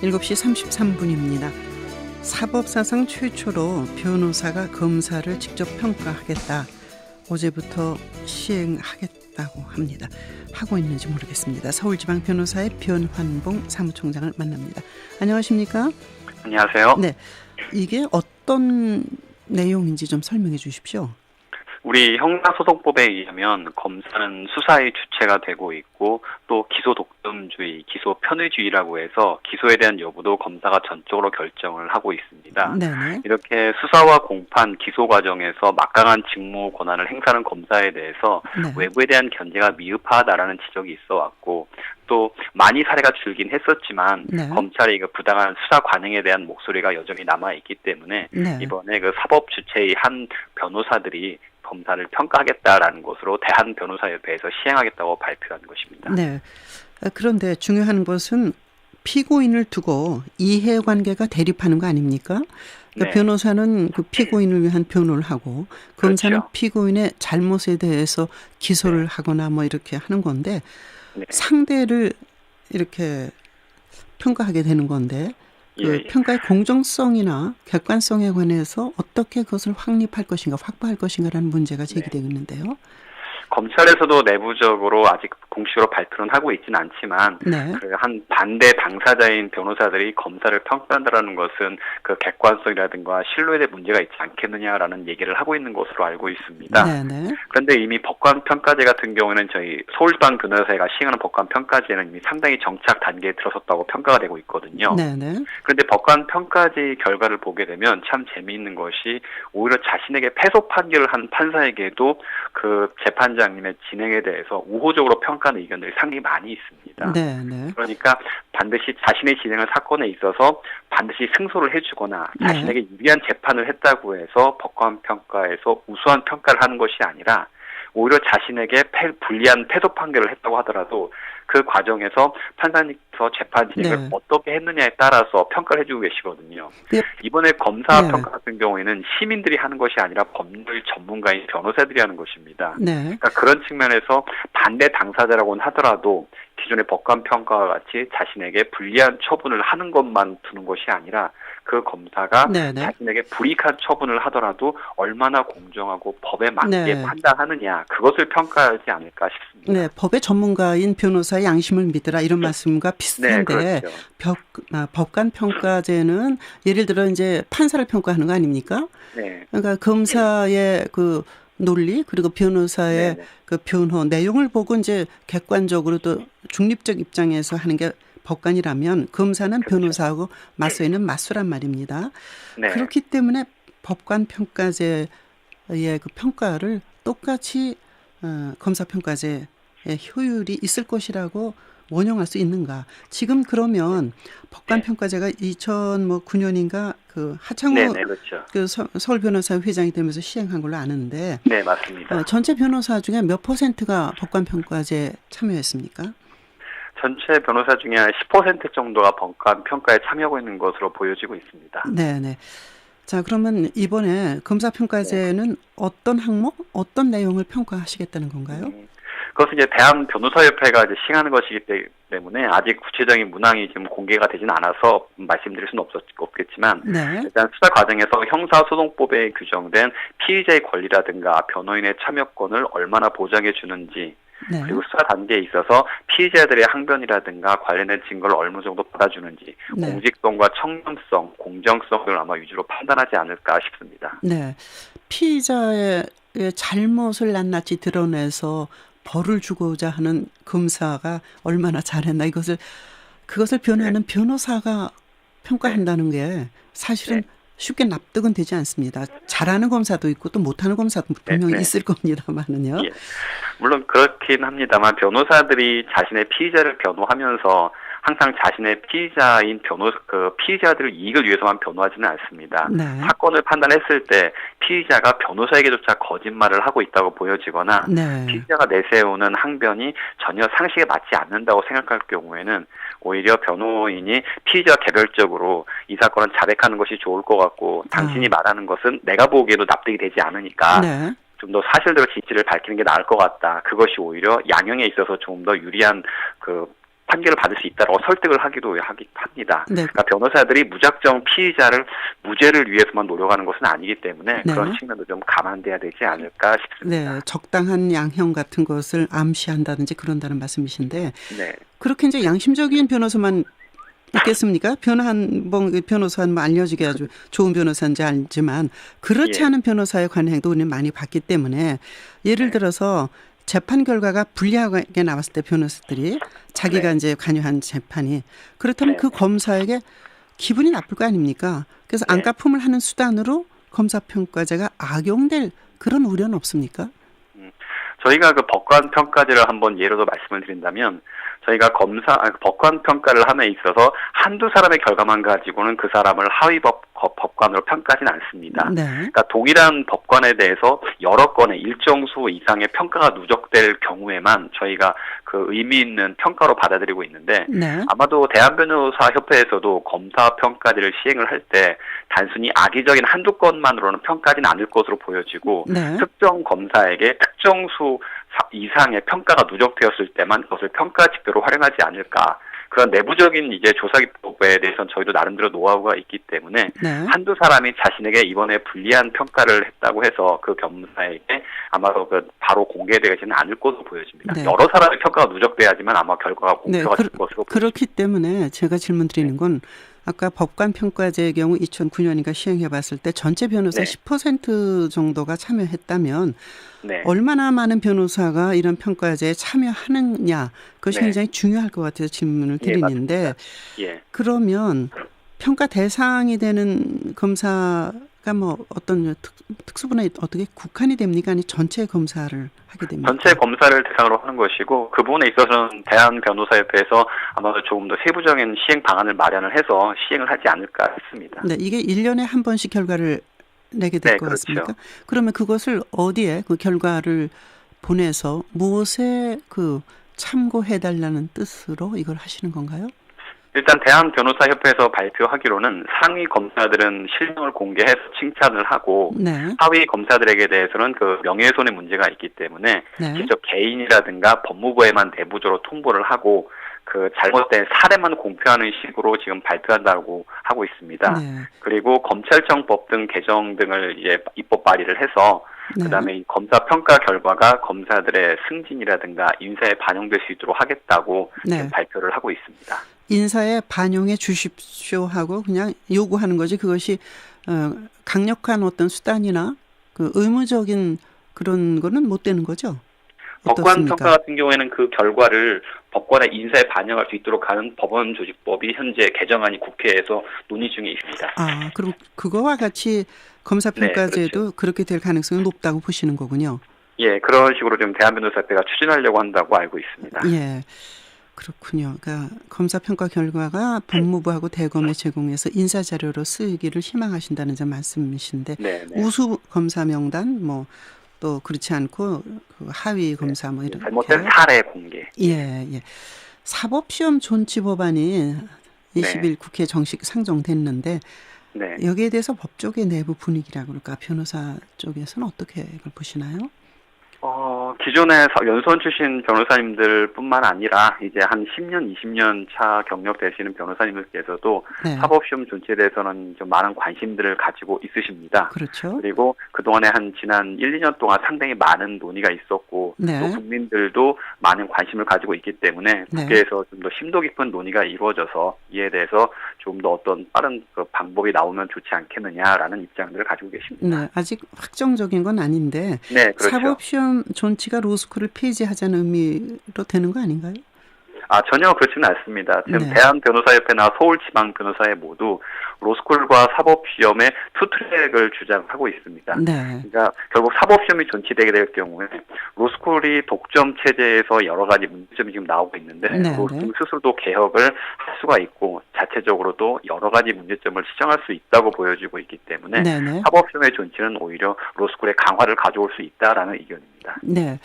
7시 33분입니다. 사법사상 최초로 변호사가 검사를 직접 평가하겠다. 어제부터 시행하겠다고 합니다. 하고 있는지 모르겠습니다. 서울지방변호사의 변환봉 사무총장을 만납니다. 안녕하십니까? 안녕하세요. 네, 이게 어떤 내용인지 좀 설명해 주십시오. 우리 형사소송법에 의하면 검사는 수사의 주체가 되고 있고 또 기소 독점주의, 기소 편의주의라고 해서 기소에 대한 여부도 검사가 전적으로 결정을 하고 있습니다. 네네. 이렇게 수사와 공판, 기소 과정에서 막강한 직무 권한을 행사하는 검사에 대해서 네. 외부에 대한 견제가 미흡하다라는 지적이 있어 왔고 또 많이 사례가 줄긴 했었지만 네. 검찰의 그 부당한 수사 관행에 대한 목소리가 여전히 남아있기 때문에 네. 이번에 그 사법 주체의 한 변호사들이 검사를 평가하겠다라는 것으로 대한변호사협회에서 시행하겠다고 발표한 것입니다. 네. 그런데 중요한 것은 피고인을 두고 이해관계가 대립하는 거 아닙니까? 그러니까 네. 변호사는 그 피고인을 위한 변호를 하고 검사는 그렇죠. 피고인의 잘못에 대해서 기소를 하거나 뭐 이렇게 하는 건데 네. 상대를 이렇게 평가하게 되는 건데 그 예. 평가의 공정성이나 객관성에 관해서 어떻게 그것을 확립할 것인가, 확보할 것인가라는 문제가 제기되는데요. 검찰에서도 내부적으로 아직 공식으로 발표는 하고 있지는 않지만 네. 그 한 반대 당사자인 변호사들이 검사를 평가한다는 것은 그 객관성이라든가 신뢰에 대해 문제가 있지 않겠느냐라는 얘기를 하고 있는 것으로 알고 있습니다. 네네. 그런데 이미 법관평가제 같은 경우에는 저희 서울지방변호사회가 시행하는 법관평가제는 이미 상당히 정착 단계에 들어섰다고 평가가 되고 있거든요. 네네. 그런데 법관평가제 결과를 보게 되면 참 재미있는 것이 오히려 자신에게 패소 판결을 한 판사에게도 그 재판장님의 진행에 대해서 우호적으로 평가하는 의견들이 상당히 많이 있습니다. 네네. 그러니까 반드시 자신의 진행한 사건에 있어서 반드시 승소를 해주거나 네. 자신에게 유리한 재판을 했다고 해서 법관평가에서 우수한 평가를 하는 것이 아니라 오히려 자신에게 불리한 패소 판결을 했다고 하더라도 그 과정에서 판사님께서 재판 진행을 네. 어떻게 했느냐에 따라서 평가를 해주고 계시거든요. 네. 이번에 검사 네. 평가 같은 경우에는 시민들이 하는 것이 아니라 법률 전문가인 변호사들이 하는 것입니다. 네. 그러니까 그런 측면에서 반대 당사자라고는 하더라도 기존의 법관평가와 같이 자신에게 불리한 처분을 하는 것만 두는 것이 아니라 그 검사가 네네. 자신에게 불이익한 처분을 하더라도 얼마나 공정하고 법에 맞게 네. 판단하느냐 그것을 평가하지 않을까 싶습니다. 네, 법의 전문가인 변호사의 양심을 믿으라 이런 말씀과 네, 비슷한데 그렇죠. 법관 평가제는 예를 들어 이제 판사를 평가하는 거 아닙니까? 네. 그러니까 검사의 그 논리 그리고 변호사의 네네. 그 변호 내용을 보고 이제 객관적으로 또 중립적 입장에서 하는 게 법관이라면 검사는 그렇죠. 변호사하고 맞서 있는 맞수란 말입니다. 네. 그렇기 때문에 법관 평가제의 그 평가를 똑같이 검사 평가제의 효율이 있을 것이라고 원용할 수 있는가? 지금 그러면 법관 평가제가 2009년인가 그 하창우 네네, 그렇죠. 그 서울 변호사 회장이 되면서 시행한 걸로 아는데 네, 맞습니다. 전체 변호사 중에 몇 %가 법관 평가제에 참여했습니까? 전체 변호사 중에 한 10% 정도가 법관 평가에 참여하고 있는 것으로 보여지고 있습니다. 네네. 자, 그러면 이번에 검사 평가제는 어떤 항목, 어떤 내용을 평가하시겠다는 건가요? 그것은 이제 대한변호사협회가 이제 시행하는 것이기 때문에 아직 구체적인 문항이 지금 공개가 되지는 않아서 말씀드릴 수는 없겠지만 네. 일단 수사 과정에서 형사소송법에 규정된 피의자의 권리라든가 변호인의 참여권을 얼마나 보장해 주는지 네. 그리고 수사 단계에 있어서 피의자들의 항변이라든가 관련된 증거를 어느 정도 받아주는지 네. 공직성과 청렴성, 공정성을 아마 위주로 판단하지 않을까 싶습니다. 네. 피의자의 잘못을 낱낱이 드러내서 벌을 주고자 하는 검사가 얼마나 잘했나 그것을 변호하는 변호사가 평가한다는 게 사실은 쉽게 납득은 되지 않습니다. 잘하는 검사도 있고 또 못하는 검사도 분명히 있을 겁니다만은요. 예. 물론 그렇긴 합니다만 변호사들이 자신의 피의자를 변호하면서 항상 자신의 피의자인 피의자들의 이익을 위해서만 변호하지는 않습니다. 네. 사건을 판단했을 때 피의자가 변호사에게조차 거짓말을 하고 있다고 보여지거나 네. 피의자가 내세우는 항변이 전혀 상식에 맞지 않는다고 생각할 경우에는 오히려 변호인이 피의자와 개별적으로 이 사건은 자백하는 것이 좋을 것 같고 당신이 말하는 것은 내가 보기에도 납득이 되지 않으니까 네. 좀 더 사실대로 진실을 밝히는 게 나을 것 같다. 그것이 오히려 양형에 있어서 좀 더 유리한 판결을 받을 수 있다라고 설득을 하기도 합니다. 네. 그러니까 변호사들이 무작정 피의자를 무죄를 위해서만 노력하는 것은 아니기 때문에 네. 그런 측면도 좀 감안돼야 되지 않을까 싶습니다. 네, 적당한 양형 같은 것을 암시한다든지 그런다는 말씀이신데 네. 그렇게 이제 양심적인 변호사만 있겠습니까? 변호사는 뭐 알려지게 아주 좋은 변호사인지 알지만 그렇지 예. 않은 변호사에 관한 행동을 우리는 많이 봤기 때문에 예를 네. 들어서 재판 결과가 불리하게 나왔을 때 변호사들이 자기가 네. 이제 관여한 재판이 그렇다면 네. 그 검사에게 기분이 나쁠 거 아닙니까? 그래서 네. 안가품을 하는 수단으로 검사평가제가 악용될 그런 우려는 없습니까? 저희가 그 법관 평가제를 한번 예로도 말씀을 드린다면 저희가 법관 평가를 함에 있어서 한두 사람의 결과만 가지고는 그 사람을 하위 법관으로 평가하지는 않습니다. 네. 그러니까 동일한 법관에 대해서 여러 건의 일정 수 이상의 평가가 누적될 경우에만 저희가 그 의미 있는 평가로 받아들이고 있는데 네. 아마도 대한변호사협회에서도 검사 평가제를 시행을 할 때 단순히 악의적인 한두 건만으로는 평가하지는 않을 것으로 보여지고 네. 특정 검사에게 특정 수 이상의 평가가 누적되었을 때만 그것을 평가 지표로 활용하지 않을까. 그런 내부적인 이제 조사기법에 대해서는 저희도 나름대로 노하우가 있기 때문에 네. 한두 사람이 자신에게 이번에 불리한 평가를 했다고 해서 그 검사에게 아마도 바로 공개되지는 않을 것으로 보여집니다. 네. 여러 사람의 평가가 누적돼야지만 아마 결과가 네. 공표가 될 것으로 보여집니다. 그렇기 때문에 제가 질문 드리는 건 아까 법관 평가제의 경우 2009년인가 시행해 봤을 때 전체 변호사 네. 10% 정도가 참여했다면 네. 얼마나 많은 변호사가 이런 평가제에 참여하느냐 그것이 네. 굉장히 중요할 것 같아서 질문을 드리는데 예. 그러면 평가 대상이 되는 검사가 뭐 어떤 특수분에 어떻게 국한이 됩니까? 아니 전체 검사를 하게 됩니까? 전체 검사를 대상으로 하는 것이고 그 부분에 있어서는 대한변호사협회에서 아마도 조금 더 세부적인 시행 방안을 마련을 해서 시행을 하지 않을까 싶습니다. 네, 이게 1년에 한 번씩 결과를 내게 될 네, 것 그렇죠. 같습니까? 그러면 그것을 어디에 그 결과를 보내서 무엇에 그 참고해달라는 뜻으로 이걸 하시는 건가요? 일단 대한변호사협회에서 발표하기로는 상위 검사들은 실명을 공개해서 칭찬을 하고 네. 하위 검사들에게 대해서는 그 명예훼손의 문제가 있기 때문에 네. 직접 개인이라든가 법무부에만 내부적으로 통보를 하고 그 잘못된 사례만 공표하는 식으로 지금 발표한다고 하고 있습니다. 네. 그리고 검찰청법 등 개정 등을 이제 입법 발의를 해서 네. 그다음에 이 검사 평가 결과가 검사들의 승진이라든가 인사에 반영될 수 있도록 하겠다고 네. 지금 발표를 하고 있습니다. 인사에 반영해 주십시오 하고 그냥 요구하는 거지 그것이 강력한 어떤 수단이나 그 의무적인 그런 거는 못 되는 거죠. 법관 어떻습니까? 평가 같은 경우에는 그 결과를 법관의 인사에 반영할 수 있도록 하는 법원 조직법이 현재 개정안이 국회에서 논의 중에 있습니다. 아, 그럼 그거와 같이 검사 평가제도 그렇죠. 그렇게 될 가능성이 높다고 보시는 거군요. 예, 그런 식으로 좀 대한변호사협회가 추진하려고 한다고 알고 있습니다. 예. 그렇군요. 그러니까 검사 평가 결과가 법무부하고 대검에 제공해서 인사 자료로 쓰이기를 희망하신다는 점 말씀이신데 네, 네. 우수 검사 명단 뭐 또 그렇지 않고 그 하위 검사 뭐 이렇게 잘못된 사례 공개. 예, 예. 사법시험 존치 법안이 20일 국회에 정식 상정됐는데 네. 여기에 대해서 법 쪽의 내부 분위기라고 그럴까 변호사 쪽에서는 어떻게 그걸 보시나요? 기존의 연수원 출신 변호사님들 뿐만 아니라 이제 한 10년, 20년 차 경력 되시는 변호사님들께서도 네. 사법시험 존치에 대해서는 좀 많은 관심들을 가지고 있으십니다. 그렇죠. 그리고 그동안에 지난 1, 2년 동안 상당히 많은 논의가 있었고 네. 또 국민들도 많은 관심을 가지고 있기 때문에 네. 국회에서 좀 더 심도 깊은 논의가 이루어져서 이에 대해서 좀 더 어떤 빠른 그 방법이 나오면 좋지 않겠느냐라는 입장들을 가지고 계십니다. 네, 아직 확정적인 건 아닌데 네, 그렇죠. 사법시험 존치가 로스쿨을 폐지하자는 의미로 되는 거 아닌가요? 전혀 그렇지는 않습니다. 지금 네. 대한변호사협회나 서울지방변호사회 모두 로스쿨과 사법시험의 투트랙을 주장하고 있습니다. 네. 그러니까 결국 사법시험이 존치되게 될 경우에 로스쿨이 독점 체제에서 여러 가지 문제점이 지금 나오고 있는데 네, 로스쿨 네. 스스로도 개혁을 할 수가 있고 자체적으로도 여러 가지 문제점을 지적할 수 있다고 보여지고 있기 때문에 네, 네. 사법시험의 존치는 오히려 로스쿨의 강화를 가져올 수 있다라는 의견입니다. 네.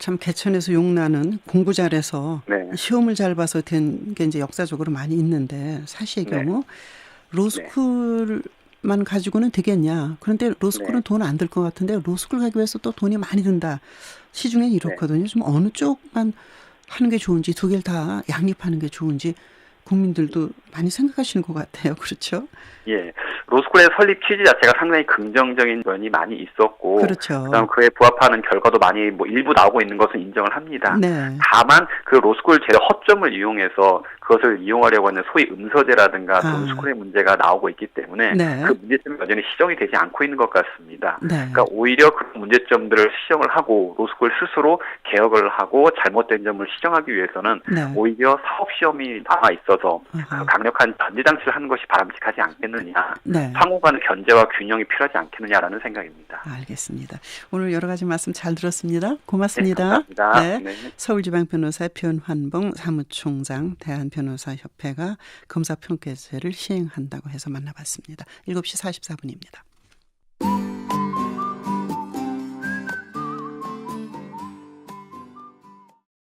참 개천에서 용나는 공부 잘해서 네. 시험을 잘 봐서 된 게 이제 역사적으로 많이 있는데 사실의 네. 경우 로스쿨만 가지고는 되겠냐. 그런데 로스쿨은 네. 돈 안 들 것 같은데 로스쿨 가기 위해서 또 돈이 많이 든다. 시중에 이렇거든요. 좀 어느 쪽만 하는 게 좋은지 두 개를 다 양립하는 게 좋은지 국민들도 많이 생각하시는 것 같아요. 그렇죠? 예, 로스쿨의 설립 취지 자체가 상당히 긍정적인 면이 많이 있었고, 그렇죠. 그다음 그에 부합하는 결과도 많이 뭐 일부 나오고 있는 것은 인정을 합니다. 네. 다만 그 로스쿨 제도 허점을 이용해서 그것을 이용하려고 하는 소위 음서제라든가 돈스쿨의 문제가 나오고 있기 때문에 네. 그 문제점이 여전히 시정이 되지 않고 있는 것 같습니다. 네. 그러니까 오히려 그 문제점들을 시정을 하고 로스쿨 스스로 개혁을 하고 잘못된 점을 시정하기 위해서는 네. 오히려 사업 시험이 남아 있어서 아하. 강력한 견제 장치를 하는 것이 바람직하지 않겠느냐. 네. 상호 간의 견제와 균형이 필요하지 않겠느냐라는 생각입니다. 알겠습니다. 오늘 여러 가지 말씀 잘 들었습니다. 고맙습니다. 네, 감사합니다. 네. 네. 서울지방변호사 변환봉 사무총장, 대한변호사협회가 검사평가제를 시행한다고 해서 만나봤습니다. 7시 44분입니다.